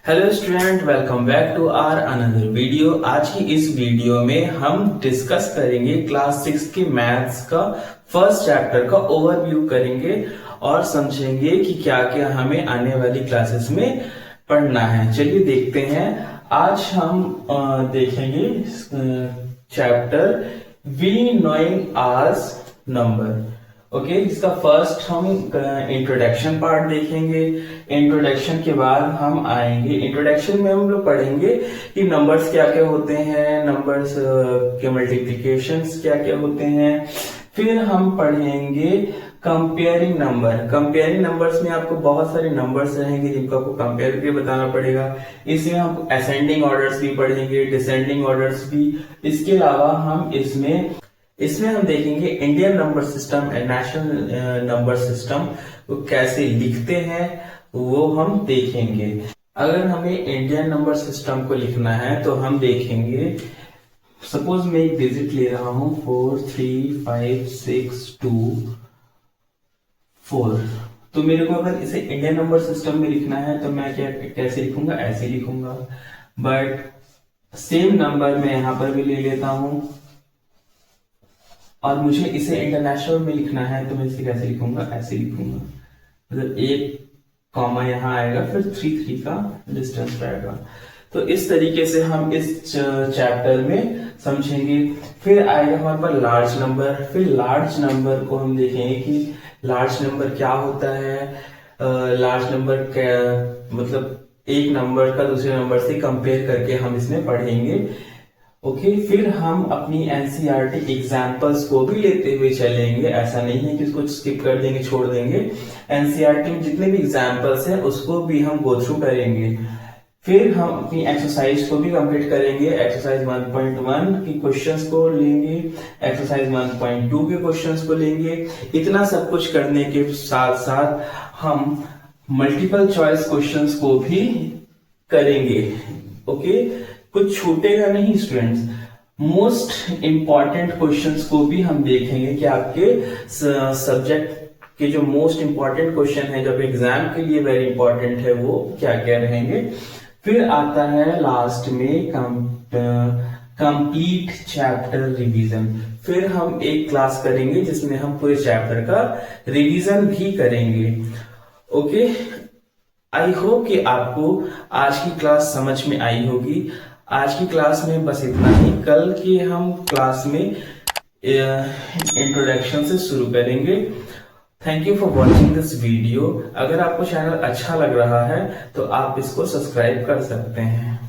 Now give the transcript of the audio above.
Hello student, welcome back to our another video. आज की इस वीडियो में हम डिस्कस करेंगे क्लास 6 के मैथ्स का फर्स्ट चैप्टर का ओवरव्यू करेंगे और समझेंगे कि क्या क्या हमें आने वाली क्लासेस में पढ़ना है। चलिए देखते हैं। आज हम देखेंगे chapter we knowing ours number. Okay, इसका फर्स्ट हम इंट्रोडक्शन पार्ट देखेंगे। इंट्रोडक्शन के बाद हम आएंगे, इंट्रोडक्शन में हम लोग पढ़ेंगे कि नंबर्स क्या क्या होते हैं, नंबर्स के मल्टीप्लिकेशंस क्या क्या होते हैं। फिर हम पढ़ेंगे कंपेयरिंग नंबर। कंपेयरिंग नंबर्स में आपको बहुत सारे नंबर्स रहेंगे जिनको आपको कंपेयर करके बताना पड़ेगा। इसमें हम असेंडिंग ऑर्डर्स भी पढ़ेंगे, डिसेंडिंग ऑर्डर्स भी। इसके अलावा हम इसमें हम देखेंगे Indian number system and national number system को कैसे लिखते हैं वो हम देखेंगे। अगर हमें इंडियन नंबर सिस्टम को लिखना है तो हम देखेंगे, सपोज मैं एक डिजिट ले रहा हूं 4 3 5 6 2 4। तो मेरे को अगर इसे इंडियन नंबर सिस्टम में लिखना है तो मैं कैसे लिखूंगा, ऐसे लिखूंगा। बट सेम नंबर मैं यहां पर भी ले लेता हूं और मुझे इसे इंटरनेशनल में लिखना है तो मैं इसे कैसे लिखूंगा, ऐसे लिखूंगा। मतलब एक कॉमा यहाँ आएगा, फिर 3 का डिस्टेंस रहेगा। तो इस तरीके से हम इस चैप्टर में समझेंगे। फिर आएगा हमारे पास लार्ज नंबर। फिर लार्ज नंबर को हम देखेंगे कि लार्ज नंबर क्या होता है। लार्ज नंबर क्या मतलब एक नंबर का दूसरे नंबर से कंपेयर करके हम इसमें पढ़ेंगे। ओके, फिर हम अपनी एनसीईआरटी एग्जाम्पल्स को भी लेते हुए चलेंगे। ऐसा नहीं है कि उसको स्किप कर देंगे, छोड़ देंगे। एनसीईआरटी में जितने भी एग्जाम्पल्स हैं उसको भी हम गो थ्रू करेंगे। फिर हम अपनी एक्सरसाइज को भी कंप्लीट करेंगे। एक्सरसाइज 1.1 की क्वेश्चंस को लेंगे, एक्सरसाइज 1.2 के क्वेश्चंस को लेंगे। इतना सब कुछ करने के साथ साथ हम मल्टीपल चॉइस क्वेश्चंस को भी करेंगे। ओके, कुछ छूटेगा नहीं स्टूडेंट्स। मोस्ट इंपॉर्टेंट क्वेश्चंस को भी हम देखेंगे कि आपके सब्जेक्ट के जो मोस्ट इंपॉर्टेंट क्वेश्चन है, जब एग्जाम के लिए वेरी इंपॉर्टेंट है, वो क्या क्या रहेंगे। फिर आता है लास्ट में कंप्लीट चैप्टर रिवीजन। फिर हम एक क्लास करेंगे जिसमें हम पूरे चैप्टर का रिवीजन भी करेंगे। ओके, आई होप कि आपको आज की क्लास समझ में आई होगी। आज की क्लास में बस इतना ही। कल की हम क्लास में इंट्रोडक्शन से शुरू करेंगे। Thank you for watching this video. अगर आपको चैनल अच्छा लग रहा है तो आप इसको सब्सक्राइब कर सकते हैं।